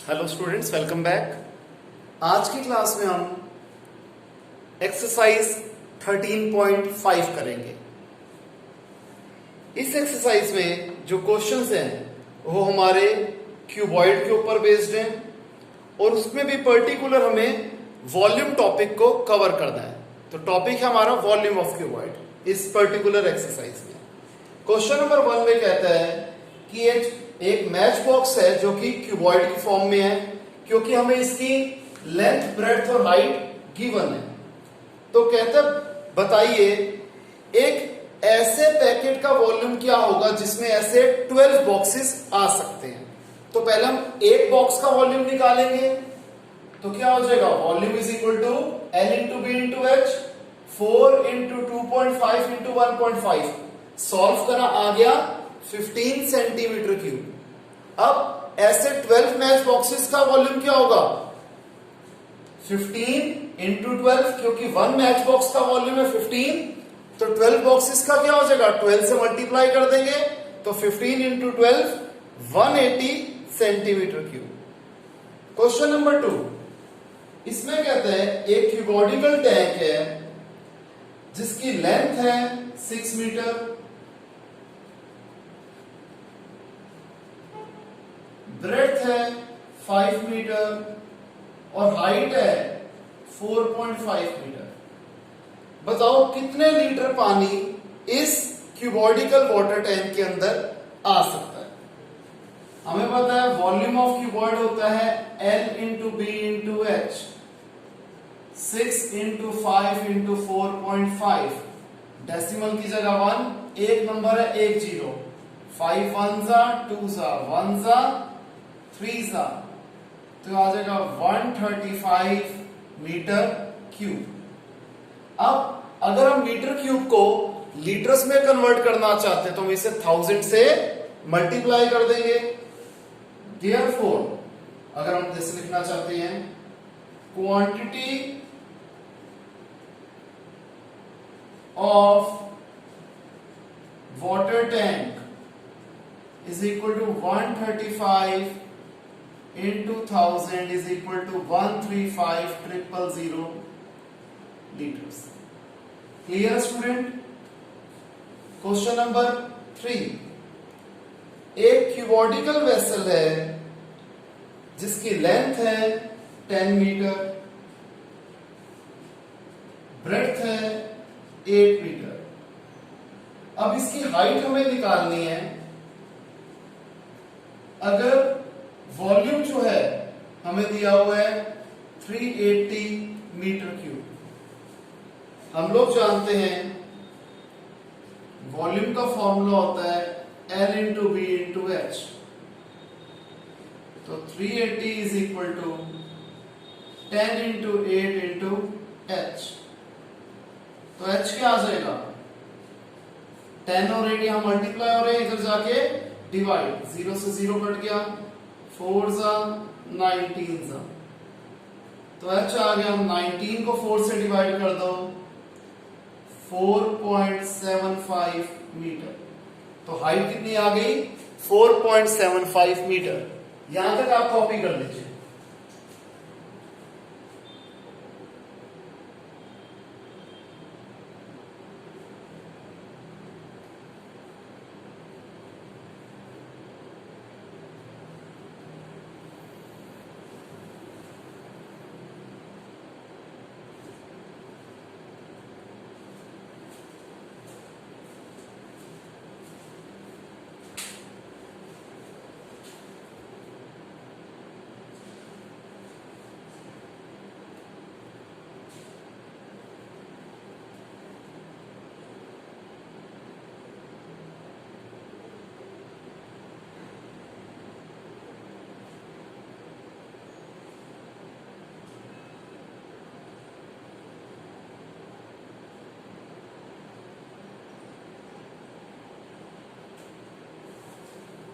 Hello students, welcome back. आज की class में हम एक्सरसाइज 13.5 करेंगे। इस एक्सरसाइज में जो क्वेश्चंस हैं वो हमारे क्यूबॉइड के ऊपर बेस्ड हैं और उसमें भी पर्टिकुलर हमें वॉल्यूम टॉपिक को कवर करना है। तो टॉपिक है हमारा वॉल्यूम ऑफ क्यूबॉइड इस पर्टिकुलर एक्सरसाइज में। क्वेश्चन नंबर 1 में कहता है कि एक मैच बॉक्स है जो कि क्यूबॉइड की फॉर्म में है, क्योंकि हमें इसकी लेंथ, ब्रेड्थ और हाइट गिवन है। तो कहता बताइए एक ऐसे पैकेट का वॉल्यूम क्या होगा जिसमें ऐसे 12 बॉक्सेस आ सकते हैं। तो पहले हम एक बॉक्स का वॉल्यूम निकालेंगे। तो क्या हो जाएगा, volume is equal to L into B into H, 4 into 2.5 into 1.5। Solve करा, आ गया 15 सेंटीमीटर क्यूब। अब ऐसे 12 मैच बॉक्सेस का वॉल्यूम क्या होगा, 15 इंटू 12, क्योंकि 1 मैच बॉक्स का वॉल्यूम है 15, तो 12 बॉक्सेस का क्या हो जाएगा, 12 से मल्टीप्लाई कर देंगे तो 15 into 12 180 centimetre cube. Question number 2, इसमें कहते हैं एक क्यूबॉडिकल टैंक है जिसकी लेंथ है 6 मीटर, ब्रेड्थ है 5 मीटर और हाइट है 4.5 मीटर। बताओ कितने लीटर पानी इस क्यूबॉडिकल वाटर टैंक के अंदर आ सकता है। हमें पता है वॉल्यूम ऑफ क्यूबॉइड होता है L into B into H, 6 into 5 into 4.5, decimal की जगह 1, एक नंबर है 1 0, 5 1 जा 2 जा 1 जा 3 जा, तो आ जाएगा 135 मीटर क्यूब। अब अगर हम मीटर क्यूब को लीटर्स में कन्वर्ट करना चाहते हैं तो हम इसे 1000 से मल्टीप्लाई कर देंगे। देयरफॉर अगर हम जैसे लिखना चाहते हैं quantity of water tank is equal to 135 into 1000 is equal to 135,000 liters. Clear student? Question number 3, एक क्यूबॉडिकल वेसल है जिसकी लेंथ है 10 मीटर, ब्रेड्थ है 8 मीटर। अब इसकी हाइट हमें निकालनी है। अगर वॉल्यूम जो है हमें दिया हुआ है 380 मीटर क्यूब, हम लोग जानते हैं वॉल्यूम का फॉर्मूला होता है L into B into H, तो 380 is equal to 10 into 8 into H. तो एच क्या आ जाएगा, 10 और 8 यहां मल्टीप्लाई हो रहे हैं, इधर जाके डिवाइड, 0 से 0 कट गया, 4 जा 19 जा, तो एच आ गया। 19 को 4 से डिवाइड कर दो, 4.75 मीटर। तो हाइट कितनी आ गई, 4.75 मीटर। यहां तक आप कॉपी कर लीजिए।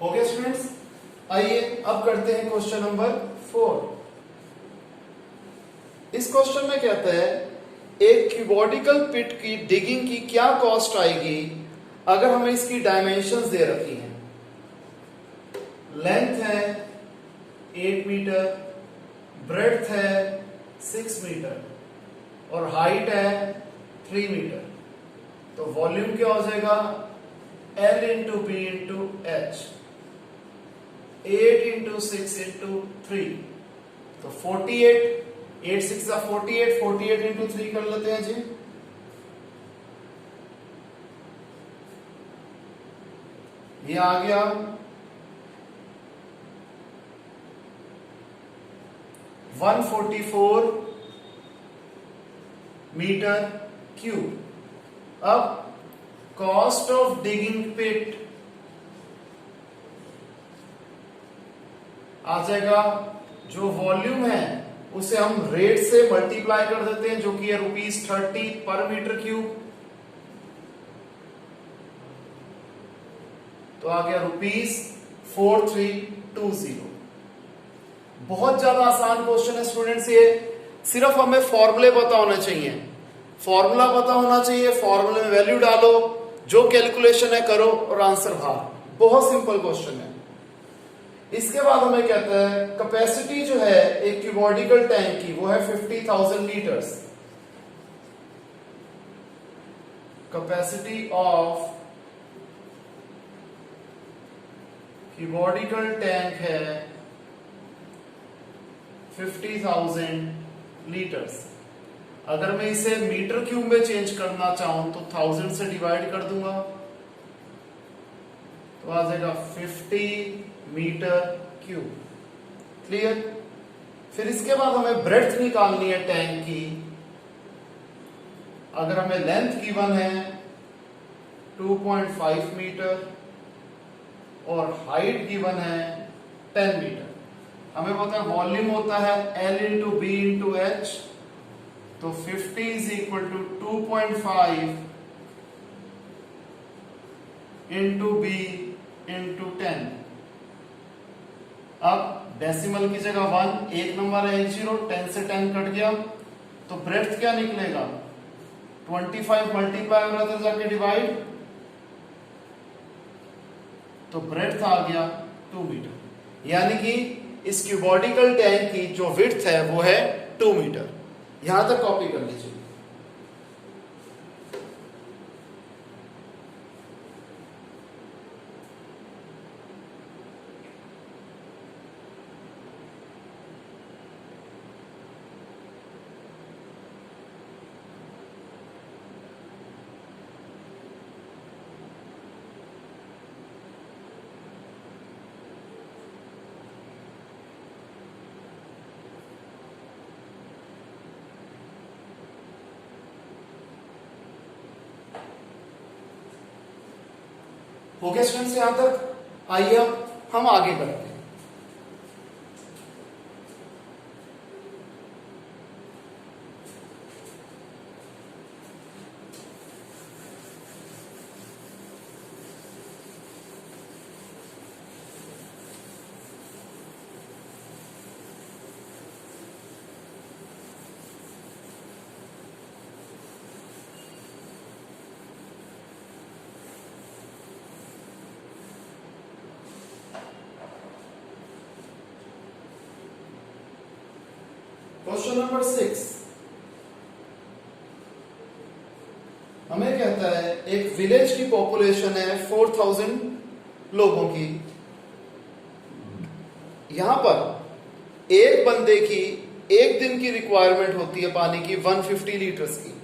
ओके स्टूडेंट्स, आइए अब करते हैं क्वेश्चन नंबर 4। इस क्वेश्चन में कहता है एक क्यूबॉडिकल पिट की डिगिंग की क्या कॉस्ट आएगी अगर हमें इसकी डायमेंशंस दे रखी हैं। लेंथ है 8 मीटर, ब्रेड्थ है 6 मीटर और हाइट है 3 मीटर। तो वॉल्यूम क्या हो जाएगा, L into B into H, 8 into 6 into 3, तो 48, 8 6 48, 48 इंटू 3 कर लेते हैं जी। ये आ गया 144 मीटर क्यूब। अब कॉस्ट ऑफ डिगिंग पिट आ जाएगा, जो वॉल्यूम है उसे हम रेट से मल्टीप्लाई कर देते हैं, जो कि है ₹30 पर मीटर क्यूब। तो आ गया ₹4320। बहुत ज्यादा आसान क्वेश्चन है स्टूडेंट्स, ये सिर्फ हमें फॉर्मूले पता होना चाहिए, फॉर्मूला पता होना चाहिए, फॉर्मूले में वैल्यू डालो, जो कैलकुलेशन है करो और आंसर बाहर। बहुत सिंपल क्वेश्चन है। इसके बाद हमें कहता है कैपेसिटी जो है एक क्यूबॉडिकल टैंक की वो है 50,000 लीटर्स। कैपेसिटी ऑफ क्यूबॉडिकल टैंक है 50,000 लीटर्स। अगर मैं इसे मीटर क्यूब में चेंज करना चाहूं तो 1000 से डिवाइड कर दूंगा, तो आ जाएगा 50 मीटर क्यूब। क्लियर। फिर इसके बाद हमें ब्रेड्थ निकालनी है टैंक की। अगर हमें लेंथ गिवन है 2.5 मीटर और हाइट गिवन है 10 मीटर, हमें पता है वॉल्यूम होता है L into B into H, तो 50 is equal to 2.5 into B into 10। अब डेसिमल की जगह 1, एक नंबर है 0, 10 से 10 कट गया, तो ब्रेड्थ क्या निकलेगा, 25 मल्टीप्लाई हो रहा था जाके डिवाइड, तो ब्रेड्थ आ गया 2 मीटर। यानी कि इस क्यूबॉडिकल टैंक की जो विड्थ है वो है 2 मीटर। यहां तक कॉपी कर लीजिए। हो गया स्टूडेंट्स यहां तक। आइए अब हम आगे बढ़ते हैं। क्वेश्चन नंबर 6 हमें कहता है एक विलेज की पॉपुलेशन है 4000 लोगों की। यहां पर एक बंदे की एक दिन की रिक्वायरमेंट होती है पानी की 150 लीटर्स की।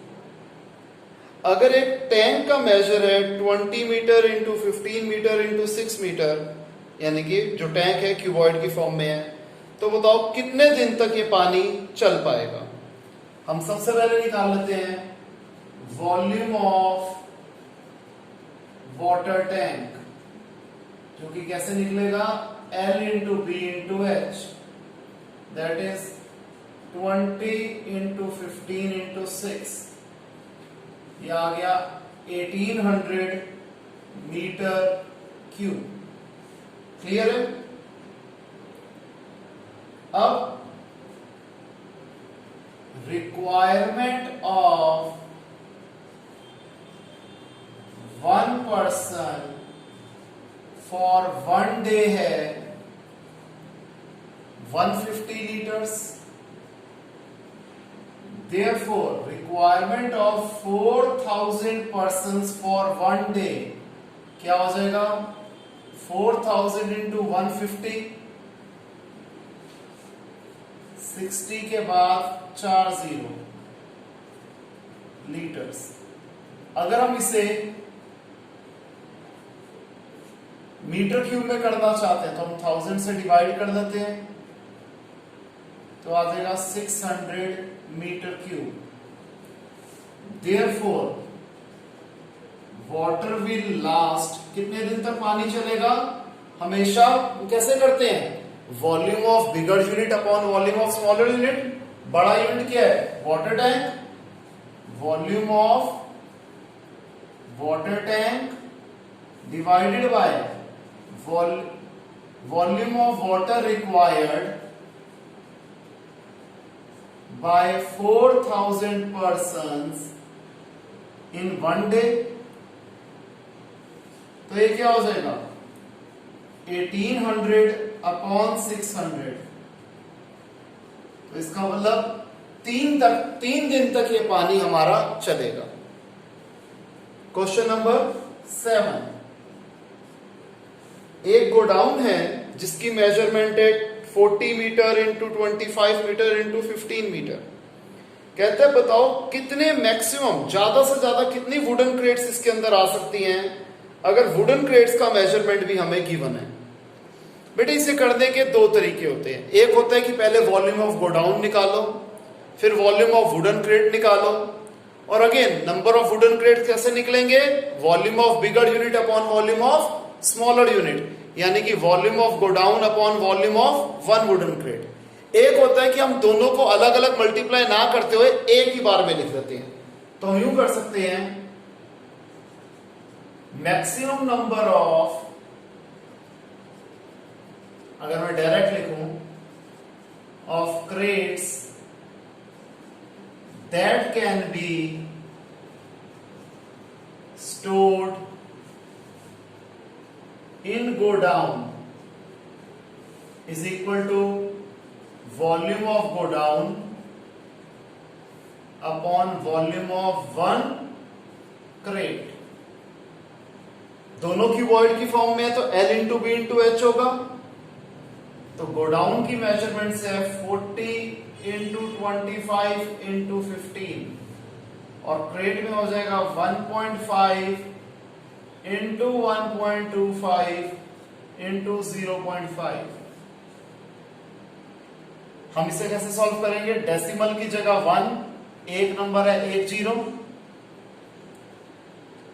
अगर एक टैंक का मेजर है 20 metre into 15 metre into 6 metre, यानी कि जो टैंक है क्यूबॉइड की फॉर्म में है, तो बताओ कितने दिन तक ये पानी चल पाएगा। हम सबसे पहले निकाल लेते हैं वॉल्यूम ऑफ वाटर टैंक, जो कि कैसे निकलेगा, L into B into H, that is 20 into 15 into 6, यह आ गया 1800 मीटर क्यूब। क्लियर है। अब requirement of 1 person for 1 day है 150 liters. Therefore, requirement of 4000 persons for one day क्या हो जाएगा? 4000 into 150, 60 के बाद 40 लीटर्स। अगर हम इसे मीटर क्यूब में करना चाहते हैं तो हम 1000 से डिवाइड कर देते हैं, तो आ जाएगा 600 metre cube. Therefore, water will last, कितने दिन तक पानी चलेगा? हमेशा कैसे करते हैं? Volume of bigger unit upon volume of smaller unit. बड़ा यूनिट क्या है? Water tank. Volume of water tank divided by volume of water required by 4000 persons in one day. तो ये क्या हो जाएगा? 1800 अपॉन 600। तो इसका मतलब 3 दिन तक ये पानी हमारा चलेगा। क्वेश्चन नंबर 7, एक गोडाउन है जिसकी मेजरमेंट है 40 metre into 25 metre into 15 metre. कहते हैं बताओ कितने मैक्सिमम, ज्यादा से ज्यादा कितनी वुडन क्रेट्स इसके अंदर आ सकती हैं, अगर वुडन क्रेट्स का मेजरमेंट भी हमें गिवन है। बेटे इसे करने के दो तरीके होते हैं। एक होता है कि पहले वॉल्यूम ऑफ गोडाउन निकालो, फिर वॉल्यूम ऑफ वुडन क्रेट निकालो, और again number of wooden crate कैसे निकलेंगे? Volume of bigger unit upon volume of smaller unit, यानी कि volume of godown upon volume of one wooden crate. एक होता है कि हम दोनों को अलग अलग मल्टीप्लाई ना करते हुए एक ही बार में लिख देते हैं। तो हम यूं कर सकते हैं, मैक्सिमम नंबर ऑफ, अगर मैं डायरेक्ट लिखूं, of crates that can be stored in godown is equal to volume of godown upon volume of one crate। दोनों क्यूबॉइड की फॉर्म में है तो L into B into H होगा। तो गोडाउन की मेजरमेंट से 40 इंटू 25 इंटू 15, और क्रेट में हो जाएगा 1.5 इंटू 1.25 इंटू 0.5। हम इसे कैसे सॉल्व करेंगे? डेसिमल की जगह 1, एक नंबर है 10,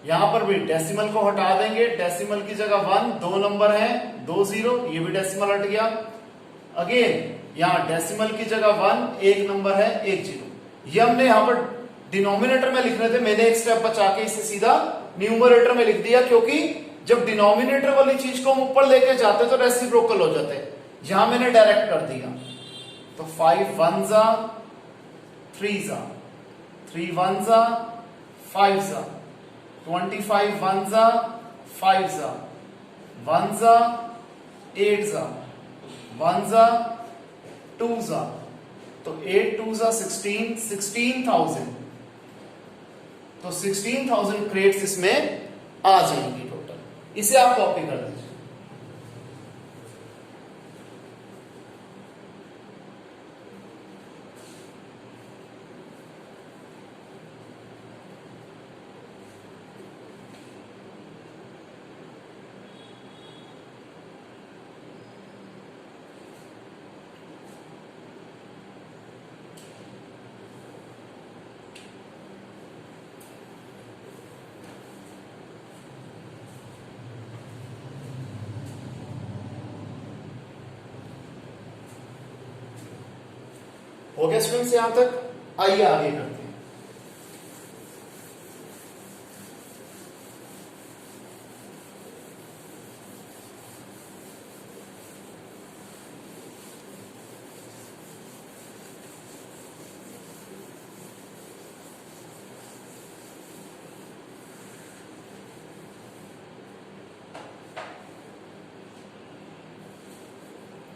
यहां पर भी डेसिमल को हटा देंगे, डेसिमल की जगह 1, 2 नंबर है 20, ये भी डेसिमल हट गया। अगेन यहां डेसिमल की जगह 1, एक नंबर है 10। ये हमने यहां पर डिनोमिनेटर में लिख रहे थे, मैंने एक स्टेप बचा के इसे सीधा न्यूमरेटर में लिख दिया, क्योंकि जब डिनोमिनेटर वाली चीज को हम ऊपर लेके जाते तो रेसिप्रोकल हो जाते हैं। यहां मैंने डायरेक्ट कर दिया, तो 5 1 जा 3 जा, 3 1 जा 5 जा, 25 1 जा 5 जा, 1 जा 8 जा, 1 जा 2 जा, तो 8 2 जा 16, 16,000। तो 16,000 क्रेट्स इसमें आ जाएंगी टोटल। इसे आप कॉपी कर दीजिए। हो गया स्टूडेंट्स यहां तक? आइए आगे करते हैं।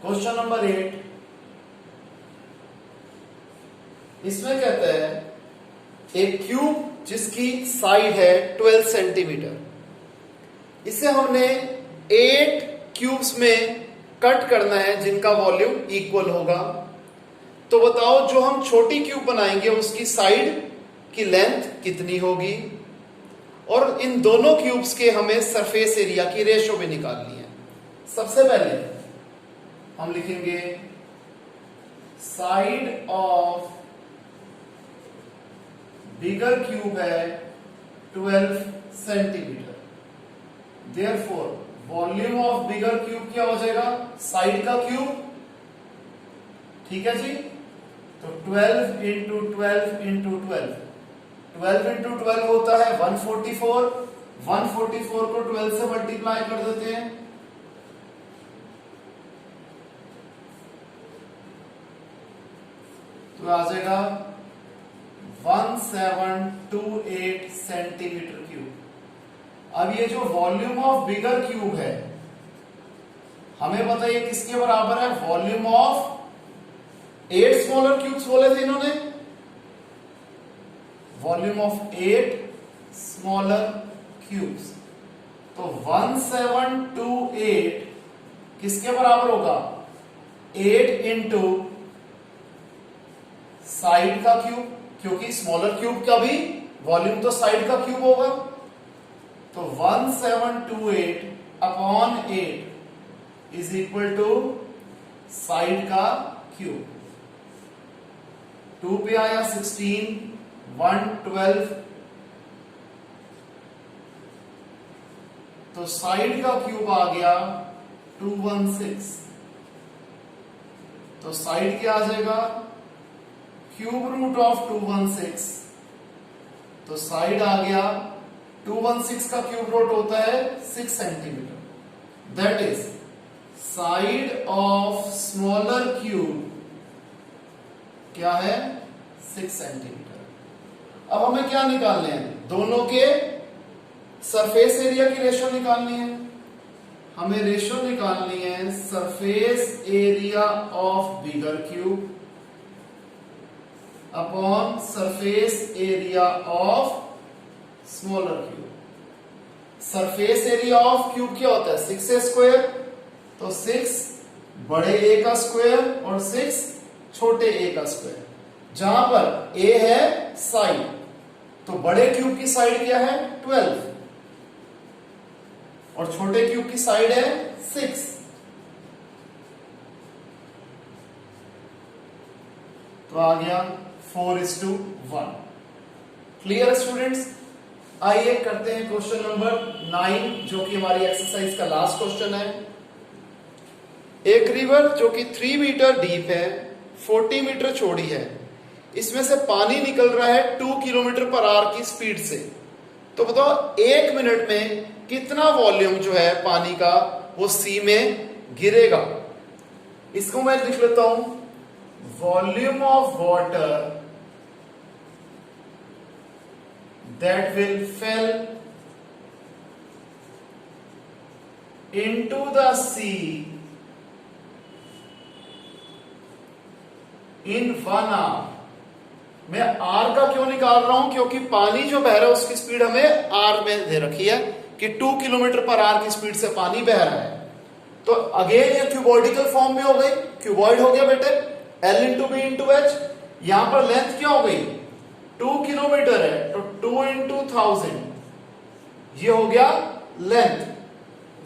क्वेश्चन नंबर 8, इसमें कहता है एक क्यूब जिसकी साइड है 12 सेंटीमीटर, इसे हमने 8 क्यूब्स में कट करना है जिनका वॉल्यूम इक्वल होगा। तो बताओ जो हम छोटी क्यूब बनाएंगे उसकी साइड की लेंथ कितनी होगी, और इन दोनों क्यूब्स के हमें सरफेस एरिया की रेशो भी निकालनी है। सबसे पहले हम लिखेंगे साइड ऑफ बिगर क्यूब है 12 centimetre, therefore volume of bigger cube क्या हो जाएगा, साइड का क्यूब, ठीक है जी। तो 12 इंटू 12 इंटू 12, 12 इंटू 12 होता है 144, 144 को 12 से मल्टीप्लाई कर देते हैं, तो आ जाएगा 1728 सेंटीमीटर क्यूब। अब ये जो वॉल्यूम ऑफ बिगर क्यूब है, हमें बताइए किसके बराबर है, वॉल्यूम ऑफ 8 स्मॉलर क्यूब्स बोले थे इन्होंने, वॉल्यूम ऑफ 8 स्मॉलर क्यूब्स। तो 1728 किसके बराबर होगा, 8 इंटू साइड का क्यूब, क्योंकि स्मॉलर क्यूब का भी वॉल्यूम तो साइड का क्यूब होगा। तो 1728 upon 8 is equal to side का क्यूब। 2 पे आया 16, 112, तो साइड का क्यूब आ गया 216। तो साइड क्या आ जाएगा, क्यूब रूट ऑफ 216, तो साइड आ गया 216 का क्यूब रूट होता है 6 centimetre, that is side of smaller cube क्या है, 6 सेंटीमीटर। अब हमें क्या निकालने हैं, दोनों के सरफेस एरिया की रेशो निकालनी है। हमें रेशो निकालनी है surface area of bigger cube upon surface area of smaller cube. Surface area of cube क्या होता है, 6 स्क्वायर, तो 6 बड़े ए का स्क्वायर और 6 छोटे ए का स्क्वायर, जहां पर ए है साइड, तो बड़े क्यूब की साइड क्या है 12 और छोटे क्यूब की साइड है 6, तो आ गया 4:1। क्लियर स्टूडेंट्स, आइए करते हैं क्वेश्चन नंबर 9 जो कि हमारी एक्सरसाइज का लास्ट क्वेश्चन है। एक रिवर जो कि 3 मीटर डीप है, 40 मीटर चौड़ी है, इसमें से पानी निकल रहा है 2 किलोमीटर पर आवर की स्पीड से। तो बताओ 1 मिनट में कितना वॉल्यूम जो है पानी का वो सी में गिरेगा। इसको मैं लिख लेता हूं, volume of water that will fell into the sea in 1 hour। मैं आर का क्यों निकाल रहा हूं, क्योंकि पानी जो बह रहा है उसकी स्पीड हमें आर में दे रखी है कि 2 किलोमीटर पर आवर की स्पीड से पानी बह रहा है। तो अगेन ये क्यूबॉइडिकल फॉर्म में हो गई, क्यूबॉइड हो गया बेटे, L into B into H. यहां पर लेंथ क्या हो गई, 2 किलोमीटर है, तो 2 इंटू 1000 ये हो गया लेंथ।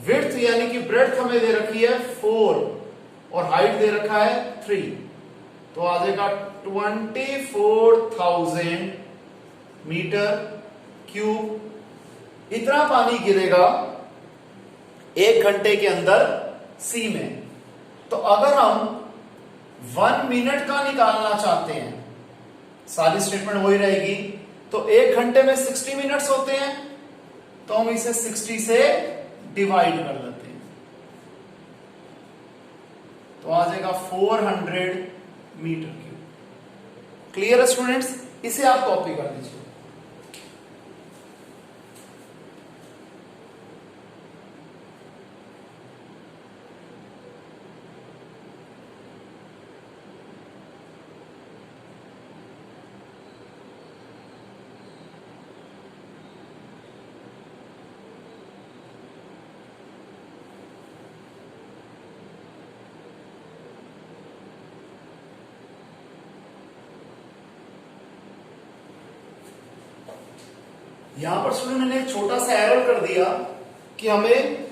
विड्थ यानी कि ब्रेड्थ हमें दे रखी है 4 और हाइट दे रखा है 3, तो आ जाएगा 24,000 मीटर क्यूब। इतना पानी गिरेगा 1 घंटे के अंदर सी में। तो अगर हम 1 मिनट का निकालना चाहते हैं, सारी स्टेटमेंट वही रहेगी, तो 1 घंटे में 60 मिनट्स होते हैं, तो हम इसे 60 से डिवाइड कर लेते हैं, तो आ जाएगा 400 मीटर क्यूब। क्लियर है स्टूडेंट्स, इसे आप कॉपी कर दीजिए। यहां पर स्टूडेंट मैंने एक छोटा सा एरर कर दिया कि हमें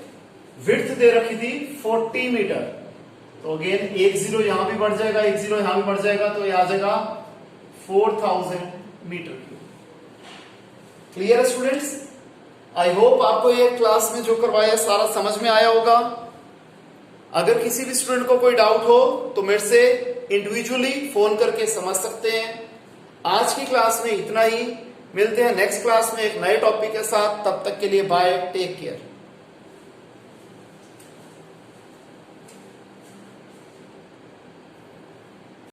विड्थ दे रखी थी 40 मीटर। तो अगेन एक जीरो यहां भी बढ़ जाएगा, एक जीरो यहां भी बढ़ जाएगा, तो ये आ जाएगा 4000 मीटर क्यूब। क्लियर है स्टूडेंट्स? आई होप आपको ये क्लास में जो करवाया सारा समझ में आया होगा। अगर किसी भी स्टूडेंट को कोई डाउट हो तो मेरे से इंडिविजुअली फोन करके समझ सकते हैं। आज की क्लास में इतना ही, मिलते हैं नेक्स्ट क्लास में एक नए टॉपिक के साथ। तब तक के लिए बाय, टेक केयर।